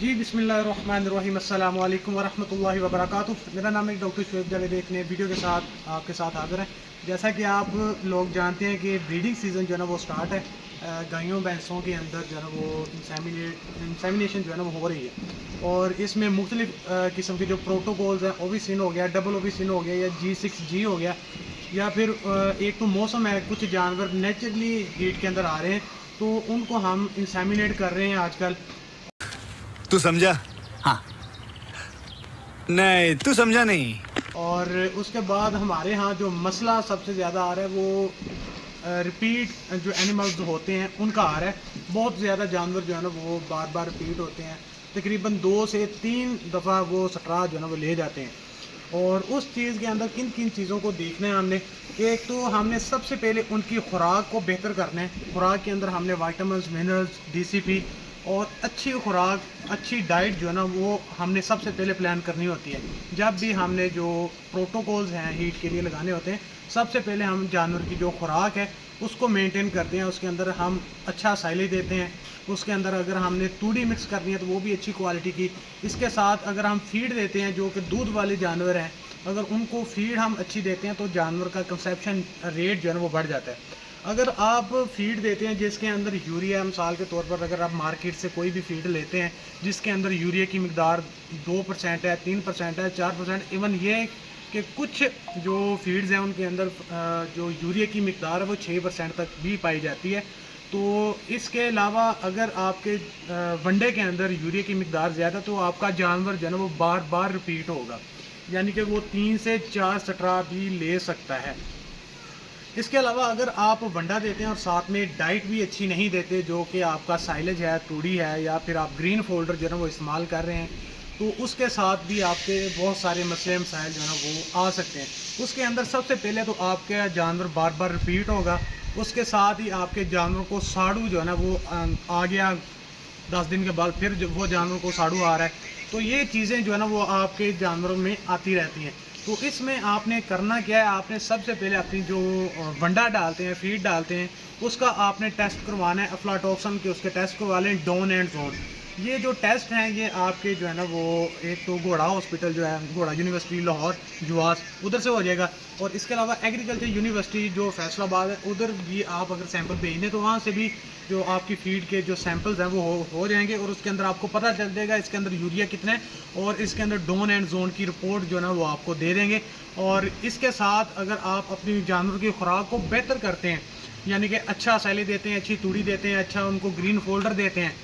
जी बिस्मिल्लाहिर्रहमानिर्रहीम अस्सलाम वालेकुम वरहमतुल्लाहि वबरकातुहू। मेरा नाम है डॉक्टर शुएब जावेद। एक नए वीडियो के साथ आपके साथ हाज़िर है। जैसा कि आप लोग जानते हैं कि ब्रीडिंग सीज़न जो है ना वो स्टार्ट है। गायों भैंसों के अंदर जो है ना वो इंसेमिनेशन जो है ना वो हो रही है, और इसमें मुख्तलिफ किस्म के जो प्रोटोकॉल्स हैं, ओविसिन हो गया, डबल ओविसिन हो गया, या G6G हो गया, या फिर एक तो मौसम है, कुछ जानवर नेचुरली हीट के अंदर आ रहे हैं, तो उनको हम इंसेमिनेट कर रहे हैं आजकल। तू समझा? हाँ। नहीं, तू समझा नहीं। और उसके बाद हमारे यहाँ जो मसला सबसे ज़्यादा आ रहा है वो रिपीट जो एनिमल्स होते हैं उनका आ रहा है। बहुत ज़्यादा जानवर जो है ना वो बार बार रिपीट होते हैं, तकरीबन 2 से 3 दफ़ा वो स्ट्रा जो है ना वो ले जाते हैं। और उस चीज़ के अंदर किन किन चीज़ों को देखना है हमने, एक तो हमने सबसे पहले उनकी खुराक को बेहतर करना है। खुराक के अंदर हमने वाइटामिन, मिनरल्स, DCP और अच्छी खुराक, अच्छी डाइट जो है ना वो हमने सबसे पहले प्लान करनी होती है। जब भी हमने जो प्रोटोकॉल्स हैं हीट के लिए लगाने होते हैं, सबसे पहले हम जानवर की जो खुराक है उसको मेंटेन करते हैं। उसके अंदर हम अच्छा साइलेज देते हैं। उसके अंदर अगर हमने तूड़ी मिक्स करनी है तो वो भी अच्छी क्वालिटी की। इसके साथ अगर हम फीड देते हैं, जो कि दूध वाले जानवर हैं, अगर उनको फीड हम अच्छी देते हैं तो जानवर का कंसेप्शन रेट जो है ना वो बढ़ जाता है। अगर आप फीड देते हैं जिसके अंदर यूरिया, मिसाल के तौर पर अगर आप मार्केट से कोई भी फीड लेते हैं जिसके अंदर यूरिया की मिकदार 2% है, 3% है, 4%, इवन ये कि कुछ जो फीड्स हैं उनके अंदर जो यूरिया की मिकदार है वो 6% तक भी पाई जाती है। तो इसके अलावा अगर आपके वनडे के अंदर यूरिया की मिकदार ज़्यादा, तो आपका जानवर जो है ना वो बार बार रिपीट होगा, यानी कि वो 3 से 4 स्ट्रा भी ले सकता है। इसके अलावा अगर आप वंडा देते हैं और साथ में डाइट भी अच्छी नहीं देते, जो कि आपका साइलेज है, तूड़ी है, या फिर आप ग्रीन फोल्डर जो है ना वो इस्तेमाल कर रहे हैं, तो उसके साथ भी आपके बहुत सारे मसले मसाइल जो है ना वो आ सकते हैं। उसके अंदर सबसे पहले तो आपका जानवर बार बार रिपीट होगा। उसके साथ ही आपके जानवर को साड़ू जो है ना वो आ गया, 10 दिन के बाद फिर वो जानवर को साड़ू आ रहा है। तो ये चीज़ें जो है ना वो आपके जानवरों में आती रहती हैं। तो इसमें आपने करना क्या है, आपने सबसे पहले अपनी जो वंडा डालते हैं, फीड डालते हैं, उसका आपने टेस्ट करवाना है। अफ्लाटॉक्सिन के उसके टेस्ट करवा लें, डॉन एंड जोन। ये जो टेस्ट हैं ये आपके जो है ना वो एक तो घोड़ा हॉस्पिटल जो है, घोड़ा यूनिवर्सिटी लाहौर जुवास, उधर से हो जाएगा। और इसके अलावा एग्रीकल्चर यूनिवर्सिटी जो फैसलाबाद है, उधर भी आप अगर सैंपल भेज दें तो वहाँ से भी जो आपकी फीड के जो सैंपल्स हैं वो हो जाएंगे, और उसके अंदर आपको पता चल जाएगा इसके अंदर यूरिया कितना है, और इसके अंदर डॉन एंड जोन की रिपोर्ट जो है ना वो आपको दे देंगे। और इसके साथ अगर आप अपनी जानवर की खुराक को बेहतर करते हैं, यानी कि अच्छा सैली देते हैं, अच्छी तूड़ी देते हैं, अच्छा उनको ग्रीन फोल्डर देते हैं,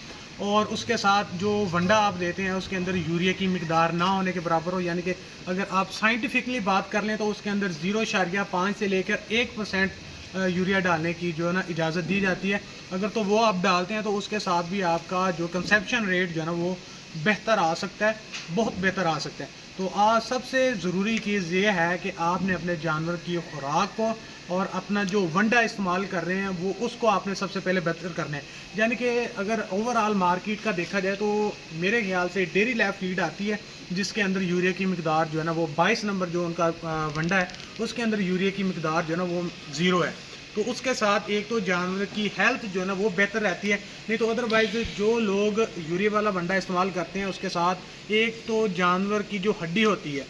और उसके साथ जो वंडा आप देते हैं उसके अंदर यूरिया की मिकदार ना होने के बराबर हो, यानी कि अगर आप साइंटिफिकली बात कर लें तो उसके अंदर 0.5 से लेकर 1% यूरिया डालने की जो है ना इजाज़त दी जाती है। अगर तो वो आप डालते हैं तो उसके साथ भी आपका जो कंसेप्शन रेट जो है ना वो बेहतर आ सकता है, बहुत बेहतर आ सकता है। तो आज सबसे ज़रूरी चीज़ ये है कि आपने अपने जानवर की खुराक को और अपना जो वंडा इस्तेमाल कर रहे हैं वो उसको आपने सबसे पहले बेहतर करना है। यानी कि अगर ओवरऑल मार्केट का देखा जाए तो मेरे ख्याल से डेयरी लैब फीड आती है जिसके अंदर यूरिया की मिकदार जो है ना वो 22 नंबर जो उनका वंडा है उसके अंदर यूरिया की मिकदार जो है ना वो 0 है। तो उसके साथ एक तो जानवर की हेल्थ जो है ना वो बेहतर रहती है। नहीं तो अदरवाइज़ जो लोग यूरिया वाला वंडा इस्तेमाल करते हैं उसके साथ एक तो जानवर की जो हड्डी होती है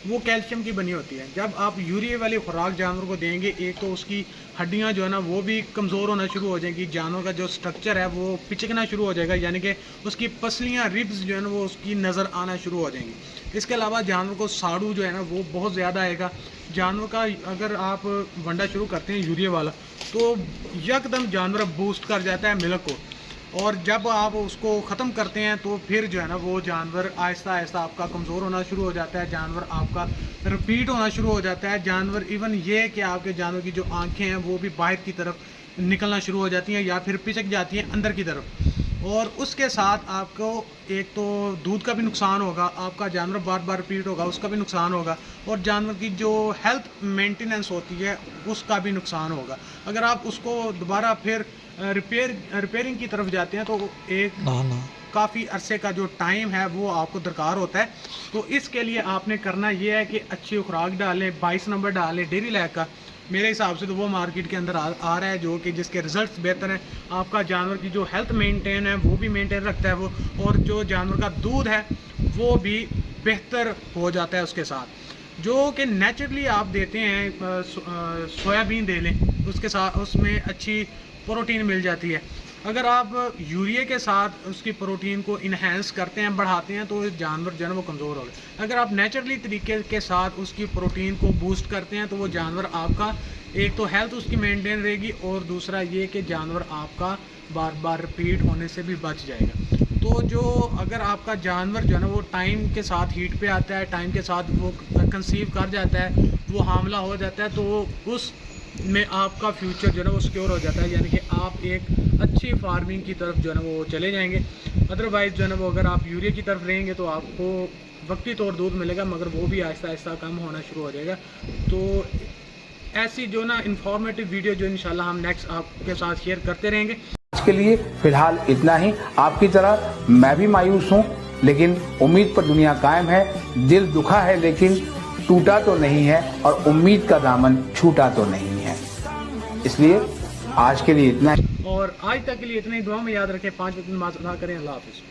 वो कैल्शियम की बनी होती है। जब आप यूरिया वाली खुराक जानवर को देंगे, एक तो उसकी हड्डियां जो है ना वो भी कमज़ोर होना शुरू हो जाएंगी, जानवर का जो स्ट्रक्चर है वो पिचकना शुरू हो जाएगा, यानी कि उसकी पसलियां, रिब्स जो है ना वो उसकी नज़र आना शुरू हो जाएंगी। इसके अलावा जानवर को साड़ू जो है ना वो बहुत ज़्यादा आएगा। जानवर का अगर आप वंडा शुरू करते हैं यूरिया वाला तो यकदम जानवर बूस्ट कर जाता है मिल्क को, और जब आप उसको ख़त्म करते हैं तो फिर जो है ना वो जानवर आहिस्ता आहिस्ता आपका कमज़ोर होना शुरू हो जाता है, जानवर आपका रिपीट होना शुरू हो जाता है। जानवर इवन ये कि आपके जानवर की जो आंखें हैं वो भी बाहर की तरफ निकलना शुरू हो जाती हैं या फिर पिचक जाती हैं अंदर की तरफ। और उसके साथ आपको एक तो दूध का भी नुकसान होगा, आपका जानवर बार बार रिपीट होगा उसका भी नुकसान होगा, और जानवर की जो हेल्थ मेंटेनेंस होती है उसका भी नुकसान होगा। अगर आप उसको दोबारा फिर रिपेयरिंग की तरफ जाते हैं तो एक काफ़ी अरसे का जो टाइम है वो आपको दरकार होता है। तो इसके लिए आपने करना ये है कि अच्छी खुराक डालें, 22 नंबर डालें डेयरी लैक का, मेरे हिसाब से तो वो मार्केट के अंदर आ रहा है जो कि जिसके रिजल्ट्स बेहतर हैं। आपका जानवर की जो हेल्थ मेंटेन है वो भी मेंटेन रखता है वो, और जो जानवर का दूध है वो भी बेहतर हो जाता है उसके साथ। जो कि नेचुरली आप देते हैं, सोयाबीन दे लें, उसके साथ उसमें अच्छी प्रोटीन मिल जाती है। अगर आप यूरिया के साथ उसकी प्रोटीन को इन्हेंस करते हैं, बढ़ाते हैं, तो जानवर जो है वो कमज़ोर हो गए। अगर आप नेचुरली तरीके के साथ उसकी प्रोटीन को बूस्ट करते हैं तो वो जानवर आपका, एक तो हेल्थ उसकी मेंटेन रहेगी, और दूसरा ये कि जानवर आपका बार बार रिपीट होने से भी बच जाएगा। तो जो अगर आपका जानवर जो है ना वो टाइम के साथ हीट पे आता है, टाइम के साथ वो कंसीव कर जाता है, वो हामला हो जाता है, तो उस में आपका फ्यूचर जो है ना वो सिक्योर हो जाता है, यानी कि आप एक अच्छी फार्मिंग की तरफ जो है ना वो चले जाएंगे। अदरवाइज़ जो है ना वो अगर आप यूरिया की तरफ रहेंगे तो आपको वक्ती तौर दूध मिलेगा, मगर वो भी आहिस्ता आहिस्ता कम होना शुरू हो जाएगा। तो ऐसी जो ना इंफॉर्मेटिव वीडियो जो इंशाल्लाह हम नेक्स्ट आपके साथ शेयर करते रहेंगे। आज के लिए फिलहाल इतना ही। आपकी तरह मैं भी मायूस हूँ, लेकिन उम्मीद पर दुनिया कायम है। दिल दुखा है लेकिन टूटा तो नहीं है, और उम्मीद का दामन छूटा तो नहीं है। इसलिए आज के लिए इतना ही। और आज तक के लिए इतना ही। दुआ में याद रखें, 5 वक्त नमाज अदा करें। अल्लाह हाफिज़।